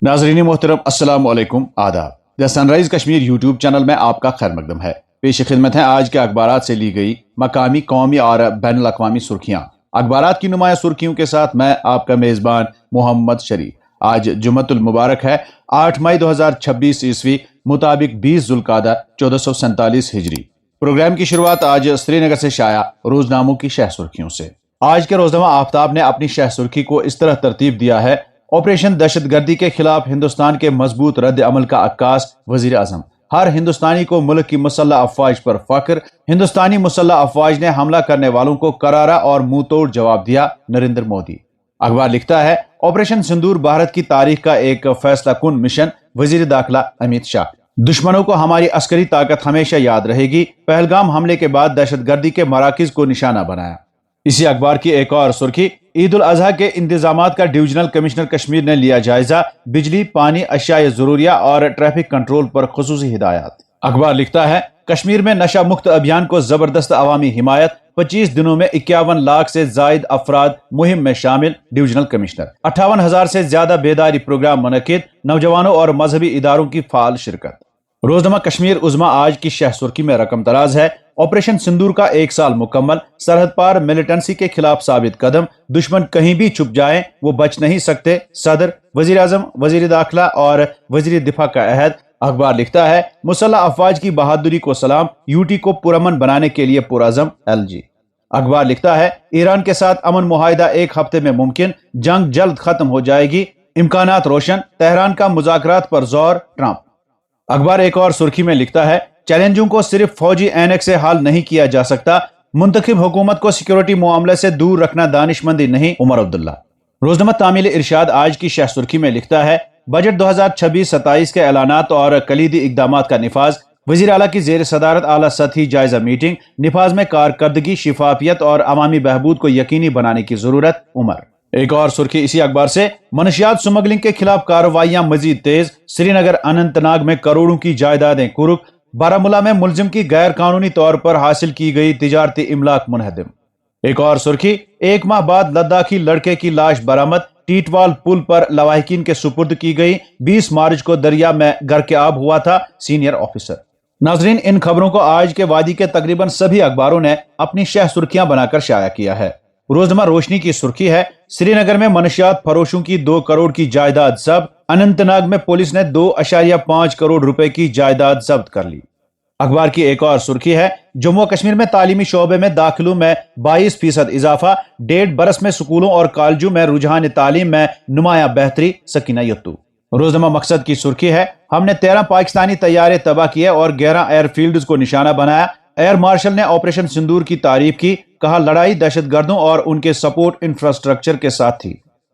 ناظرین محترم السلام علیکم، آداب۔ دا سن رائز کشمیر یوٹیوب چینل میں آپ کا خیر مقدم ہے۔ پیش خدمت ہیں آج کے اخبارات سے لی گئی مقامی، قومی اور بین الاقوامی سرخیاں۔ اخبارات کی نمایاں سرخیوں کے ساتھ میں آپ کا میزبان محمد شریف۔ آج جمعۃ المبارک ہے، 8 مئی 2026 عیسوی مطابق 20 ذوالقعدہ 1447 ہجری۔ پروگرام کی شروعات آج سری نگر سے شائع روزناموں کی شہ سرخیوں سے۔ آج کے روزنامہ آفتاب نے اپنی شہ سرخی کو اس طرح ترتیب دیا ہے: آپریشن دہشت گردی کے خلاف ہندوستان کے مضبوط رد عمل کا عکاس وزیر اعظم۔ ہر ہندوستانی کو ملک کی مسلح افواج پر فخر۔ ہندوستانی مسلح افواج نے حملہ کرنے والوں کو کرارا اور منہ توڑ جواب دیا، نریندر مودی۔ اخبار لکھتا ہے، آپریشن سندور بھارت کی تاریخ کا ایک فیصلہ کن مشن، وزیر داخلہ امت شاہ۔ دشمنوں کو ہماری عسکری طاقت ہمیشہ یاد رہے گی، پہلگام حملے کے بعد دہشت گردی کے مراکز کو نشانہ بنایا۔ اسی اخبار کی ایک اور سرخی، عید الاضحیٰ کے انتظامات کا ڈویژنل کمشنر کشمیر نے لیا جائزہ، بجلی، پانی، اشیاء ضروریہ اور ٹریفک کنٹرول پر خصوصی ہدایات۔ اخبار لکھتا ہے، کشمیر میں نشہ مکت ابھیان کو زبردست عوامی حمایت، 25 دنوں میں 51 لاکھ سے زائد افراد مہم میں شامل، ڈویژنل کمشنر۔ 58,000 سے زیادہ بیداری پروگرام منعقد، نوجوانوں اور مذہبی اداروں کی فعال شرکت۔ روزنامہ کشمیر عظمیٰ آج کی شہ سرخی میں رقم دراز ہے: آپریشن سندور کا 1 سال مکمل، سرحد پار ملیٹنسی کے خلاف ثابت قدم، دشمن کہیں بھی چھپ جائیں وہ بچ نہیں سکتے، صدر، وزیر اعظم، وزیر داخلہ اور وزیر دفاع کا عہد۔ اخبار لکھتا ہے، مسلح افواج کی بہادری کو سلام، یوٹی کو پرامن بنانے کے لیے پرعزم ایل جی۔ اخبار لکھتا ہے، ایران کے ساتھ امن معاہدہ 1 ہفتے میں ممکن، جنگ جلد ختم ہو جائے گی، امکانات روشن، تہران کا مذاکرات پر زور، ٹرمپ۔ اخبار ایک اور سرخی میں لکھتا ہے، چیلنجوں کو صرف فوجی اینک سے حل نہیں کیا جا سکتا، منتخب حکومت کو سیکیورٹی معاملے سے دور رکھنا دانش مندی نہیں، عمر عبداللہ۔ روزنامہ تعمیل ارشاد آج کی شہ سرخی میں لکھتا ہے، بجٹ 2026-27 کے اعلانات اور کلیدی اقدامات کا نفاذ، وزیر اعلیٰ کی زیر صدارت اعلیٰ سطحی جائزہ میٹنگ، نفاذ میں کارکردگی، شفافیت اور عوامی بہبود کو یقینی بنانے کی ضرورت، عمر۔ ایک اور سرخی اسی اخبار سے، منشیات سمگلنگ کے خلاف کارروائیاں مزید تیز، سری نگر، اننت ناگ میں کروڑوں کی جائیدادیں قرق، بارامولہ میں ملزم کی غیر قانونی طور پر حاصل کی گئی تجارتی املاک منہدم۔ ایک اور سرخی، 1 ماہ بعد لداخی لڑکے کی لاش برآمد، ٹیٹوال پل پر لواحقین کے سپرد کی گئی، 20 مارچ کو دریا میں غرق آب ہوا تھا، سینئر آفیسر۔ ناظرین، ان خبروں کو آج کے وادی کے تقریباً سبھی اخباروں نے اپنی شہ سرخیاں بنا کر شائع کیا ہے۔ روزنامہ روشنی کی سرخی ہے، سری نگر میں منشیات فروشوں کی 2 کروڑ کی جائیداد ضبط، اننت ناگ میں پولیس نے 2.5 کروڑ روپے کی جائیداد ضبط کر لی۔ اخبار کی ایک اور سرخی ہے، جموں و کشمیر میں تعلیمی شعبے میں داخلوں میں 22% اضافہ، 1.5 برس میں سکولوں اور کالجوں میں رجحان تعلیم میں نمایاں بہتری، سکینہ یتو۔ روزنامہ مقصد کی سرخی ہے، ہم نے 13 پاکستانی طیارے تباہ کیے اور 11 ایئر فیلڈز کو نشانہ بنایا، ایئر مارشل نے آپریشن سندور کی تعریف کی، کہا لڑائی دہشت گردوں اور ان کے سپورٹ انفراسٹرکچر کے ساتھ تھی۔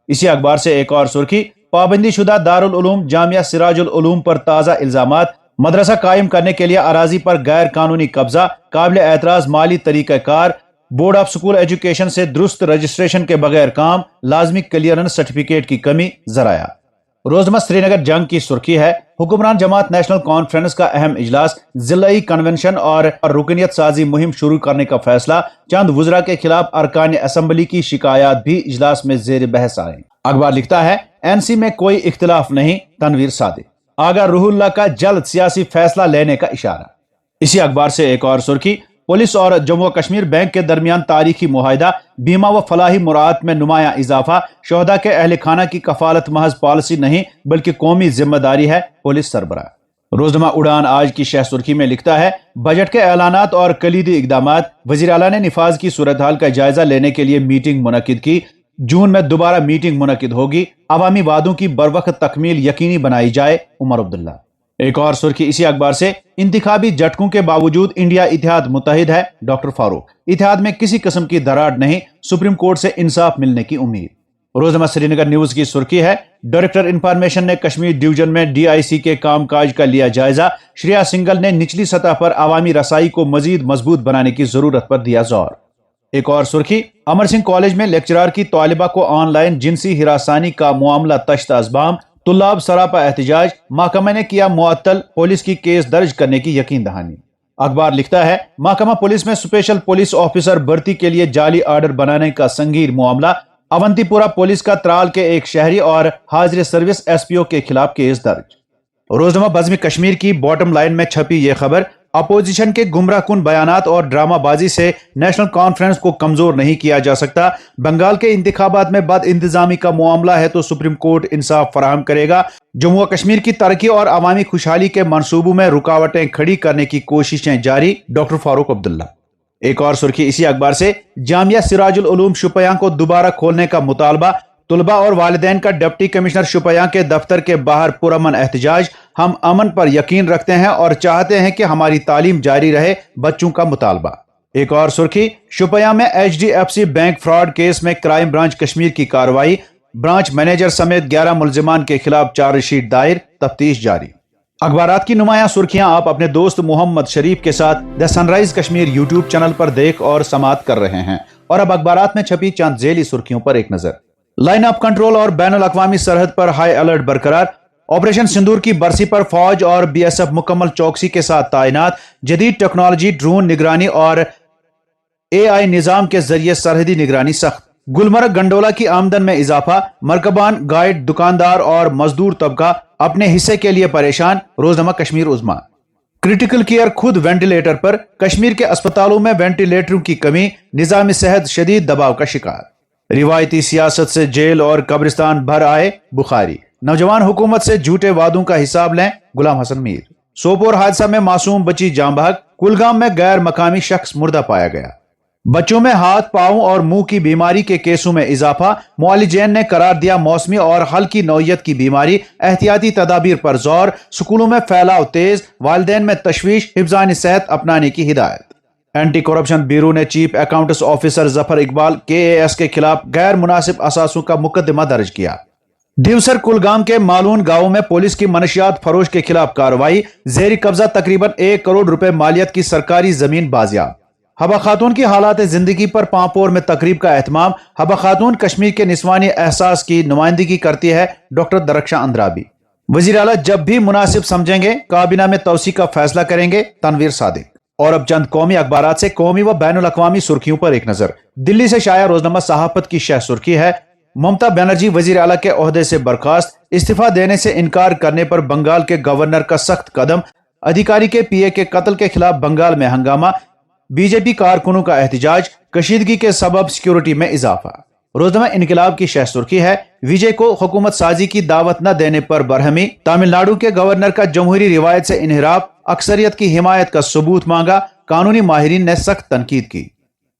اسی اخبار سے ایک اور سرخی، پابندی شدہ دارالعلوم جامعہ سراج العلوم پر تازہ الزامات، مدرسہ قائم کرنے کے لیے اراضی پر غیر قانونی قبضہ، قابل اعتراض مالی طریقہ کار، بورڈ آف سکول ایجوکیشن سے درست رجسٹریشن کے بغیر کام، لازمی کلیئرنس سرٹیفکیٹ کی کمی، ذرائع۔ روزنامہ سری نگر جنگ کی سرخی ہے، حکمران جماعت نیشنل کانفرنس کا اہم اجلاس، ضلعی کنونشن اور رکنیت سازی مہم شروع کرنے کا فیصلہ، چند وزراء کے خلاف ارکان اسمبلی کی شکایات بھی اجلاس میں زیر بحث آئیں۔ اخبار لکھتا ہے، این سی میں کوئی اختلاف نہیں، تنویر صادق۔ آغا روح اللہ کا جلد سیاسی فیصلہ لینے کا اشارہ۔ اسی اخبار سے ایک اور سرخی، پولیس اور جموں و کشمیر بینک کے درمیان تاریخی معاہدہ، بیمہ و فلاحی مراعات میں نمایاں اضافہ، شہداء کے اہل خانہ کی کفالت محض پالیسی نہیں بلکہ قومی ذمہ داری ہے، پولیس سربراہ۔ روزنامہ اڑان آج کی شہ سرخی میں لکھتا ہے، بجٹ کے اعلانات اور کلیدی اقدامات، وزیر اعلیٰ نے نفاذ کی صورتحال کا جائزہ لینے کے لیے میٹنگ منعقد کی، جون میں دوبارہ میٹنگ منعقد ہوگی، عوامی وعدوں کی بروقت تکمیل یقینی بنائی جائے، عمر عبداللہ۔ ایک اور سرخی اسی اخبار سے، انتخابی جھٹکوں کے باوجود انڈیا اتحاد متحد ہے، ڈاکٹر فاروق۔ اتحاد میں کسی قسم کی دراڑ نہیں، سپریم کورٹ سے انصاف ملنے کی امید۔ روزنامہ سری نگر نیوز کی سرخی ہے، ڈائریکٹر انفارمیشن نے کشمیر ڈویژن میں ڈی آئی سی کے کام کاج کا لیا جائزہ، شرییا سنگل نے نچلی سطح پر عوامی رسائی کو مزید مضبوط بنانے کی ضرورت پر دیا زور۔ ایک اور سرخی، امر سنگھ کالج میں لیکچرار کی طالبہ کو آن لائن جنسی ہراسانی کا معاملہ تشت ازبام، طلاب سراپا احتجاج، محکمہ نے کیا معطل، پولیس کی کیس درج کرنے کی یقین دہانی۔ اخبار لکھتا ہے، محکمہ پولیس میں اسپیشل پولیس آفیسر بھرتی کے لیے جعلی آرڈر بنانے کا سنگین معاملہ، अवंतीपुरा पुलिस का त्राल के एक शहरी और हाजिर सर्विस SPO के खिलाफ केस दर्ज। रोजनामा बज़्म कश्मीर की बॉटम लाइन में छपी ये खबर अपोजिशन के गुमराहकुन बयानात और ड्रामाबाजी से नेशनल कॉन्फ्रेंस को कमजोर नहीं किया जा सकता। बंगाल के इंतखाबात में बद इंतजामी का मामला है तो सुप्रीम कोर्ट इंसाफ फराहम करेगा। जम्मू व कश्मीर की तरक्की और अवामी खुशहाली के मंसूबों में रुकावटें खड़ी करने की कोशिशें जारी, डॉक्टर फारूक अब्दुल्ला। एक और सुर्खी इसी अखबार से, जामिया सिराजुल उलूम शुपियां को दोबारा खोलने का मुतालबा। तुलबा और वालिदैन का डिप्टी कमिश्नर शुपियां के दफ्तर के बाहर पुरअमन एहतजाज। हम अमन पर यकीन रखते हैं और चाहते हैं कि हमारी तालीम जारी रहे, बच्चों का मुतालबा। एक और सुर्खी, शुपियां में HDFC बैंक फ्रॉड केस में क्राइम ब्रांच कश्मीर की कार्रवाई। ब्रांच मैनेजर समेत 11 मुल्जिमान के खिलाफ चार्जशीट दायर, तफ्तीश जारी। अखबारात की नुमायां सुर्खियां आप अपने दोस्त मोहम्मद शरीफ के साथ the sunrise Kashmir YouTube channel पर देख और समाअत कर रहे हैं। और अब अखबारात में छपी चंद झेली सुर्खियों पर एक नजर। लाइन ऑफ कंट्रोल और बैनुल अक़वामी सरहद पर हाई अलर्ट बरकरार। ऑपरेशन सिंदूर की बरसी पर फौज और BSF मुकम्मल चौकसी के साथ तैनात। जदीद टेक्नोलॉजी, ड्रोन निगरानी और AI निजाम के जरिए सरहदी निगरानी सख्त। गुलमर्ग गंडोला की आमदन में इजाफा। मरकबान, गाइड, दुकानदार और मजदूर तबका अपने हिस्से के लिए परेशान। रोजनामा कश्मीर उज़्मा। क्रिटिकल केयर खुद वेंटिलेटर पर। कश्मीर के अस्पतालों में वेंटिलेटरों की कमी। निजाम सेहत शदीद दबाव का शिकार। रिवायती सियासत से जेल और कब्रिस्तान भर आए बुखारी। नौजवान हुकूमत से झूठे वादों का हिसाब लें, गुलाम हसन मीर। सोपोर हादसा में मासूम बची जान बहक। कुलगाम में गैर मकामी शख्स मुर्दा पाया गया। बच्चों में हाथ, पांव और मुंह की बीमारी के केसों में इजाफा। मुआलिजैन ने करार दिया मौसमी और हल्की नौयत की बीमारी। एहतियाती तदाबीर पर जोर। स्कूलों में फैलाव तेज। वालिदैन में तशवीश। हिफ्ज़ान सेहत अपनाने की हिदायत। एंटी करप्शन ब्यूरो ने chief accountancy officer Zafar Iqbal KAS के खिलाफ गैर मुनासिब असासों का मुकदमा दर्ज किया। दिवसर कुलगाम के मालून गांव में पुलिस की मनशियात फरोश के खिलाफ कार्रवाई। जेरी कब्जा तकरीबन 1 करोड़ रुपए मालियत की सरकारी जमीन बाजियाब। हबा खातून की हालात जिंदगी पर पांपोर में तकरीब का एहतमाम। हबा खातून कश्मीर के निस्वानी एहसास की नुमाइंदगी करती है, डॉक्टर दरख्शां अंद्राबी। वजीर आला जब भी मुनासिब समझेंगे काबीना में तौसी का फैसला करेंगे, तनवीर सादिक। और अब चंद कौमी अखबारात से कौमी व बैनुल अक़वामी सुर्खियों पर एक नजर। दिल्ली से शाया रोजनामा सहाफत की शह सुर्खी है, ममता बनर्जी वजीर आला के ओहदे से बर्खास्त। इस्तीफा देने से इनकार करने पर बंगाल के गवर्नर का सख्त कदम। अधिकारी के PA के कत्ल के खिलाफ बंगाल में हंगामा। BJP कारकुनों का एहतजाज। कशीदगी के सबब सिक्योरिटी में इजाफा। रोजनामा इनकलाब की शह सुर्खी है, विजय को हुकूमत साजी की दावत न देने पर बरहमी। तमिलनाडु के गवर्नर का जमहूरी रिवायत से इनहिराफ। अक्सरियत की हिमायत का सबूत मांगा। कानूनी माहिरीन ने सख्त तनकीद की।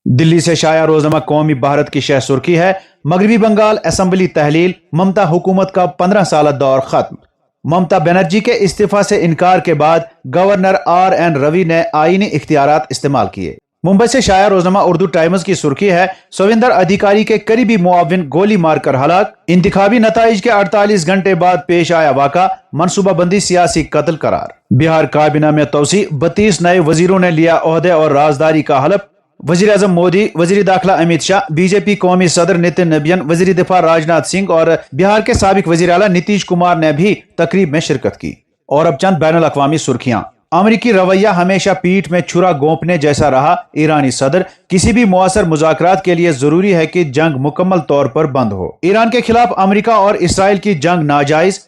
दिल्ली से शाया रोजनामा कौमी भारत की शह सुर्खी है, मगरबी बंगाल असेंबली तहलील। ममता हुकूमत का 15 साल दौर खत्म। ममता बनर्जी के इस्तीफा से इनकार के बाद गवर्नर RN रवि ने आईनी इख्तियारात इस्तेमाल किए। मुंबई से शाया रोजनामा उर्दू टाइम्स की सुर्खी है, सविंदर अधिकारी के करीबी मुआविन गोली मारकर हलाक। इंतखाबी नताइज के 48 घंटे बाद पेश आया वाका। मनसूबाबंदी सियासी कत्ल करार। बिहार काबीना में तौसी। 32 नए वजीरों ने लिया ओहदे और राजदारी का हलफ। वजीर आजम मोदी, वजीर दाखिला अमित शाह, BJP कौमी सदर नितिन नबियन, वजीर दिफा राजनाथ सिंह और बिहार के साबिक वजीर आला नीतीश कुमार ने भी तकरीब में शिरकत की। और अब चंद बैनुल अक़वामी सुर्खियां। अमेरिकी रवैया हमेशा पीठ में छुरा गोंपने जैसा रहा। ईरानी सदर, किसी भी मुआसर मुज़ाकरात के लिए जरूरी है कि जंग मुकम्मल तौर पर बंद हो। ईरान के खिलाफ अमेरिका और इसराइल की जंग नाजायज।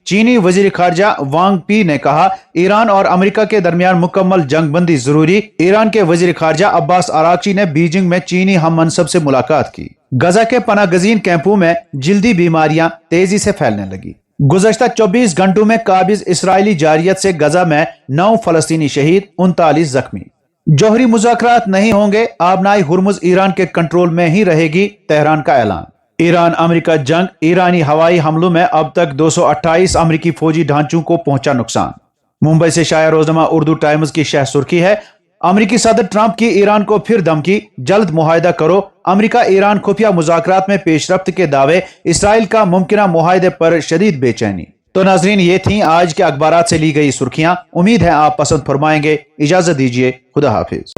चीनी वजीर खारजा वांग पी ने कहा, ईरान और अमेरिका के दरमियान मुकम्मल जंग बंदी जरूरी। ईरान के वजीर खारजा अब्बास अरागची ने बीजिंग में चीनी हम मनसब से मुलाकात की। गजा के पनागजीन कैंपों में जिल्दी बीमारियां तेजी से फैलने लगी। गुज़श्ता 24 घंटों में काबिज इसराइली जारियत से गजा में 9 फलस्तीनी शहीद, 39 जख्मी। जौहरी मुज़ाकरात नहीं होंगे, आबनाई हुर्मुज ईरान के कंट्रोल में ही रहेगी, तेहरान का ऐलान। ईरान अमेरिका जंग, ईरानी हवाई हमलों में अब तक 228 अमेरिकी फौजी ढांचों को पहुंचा नुकसान। मुंबई से शाया रोजनामा उर्दू टाइम्स की शह सुर्खी है, अमेरिकी सदर ट्रंप की ईरान को फिर धमकी, जल्द मुआहिदा करो। अमेरिका ईरान खुफिया मुज़ाकरात में पेशरफ्त के दावे, इसराइल का मुमकिना मुआहिदे पर शदीद बेचैनी। तो नाजरीन, ये थी आज के अखबारात से ली गई सुर्खियां। उम्मीद है आप पसंद फरमाएंगे। इजाजत दीजिए, खुदा हाफिज।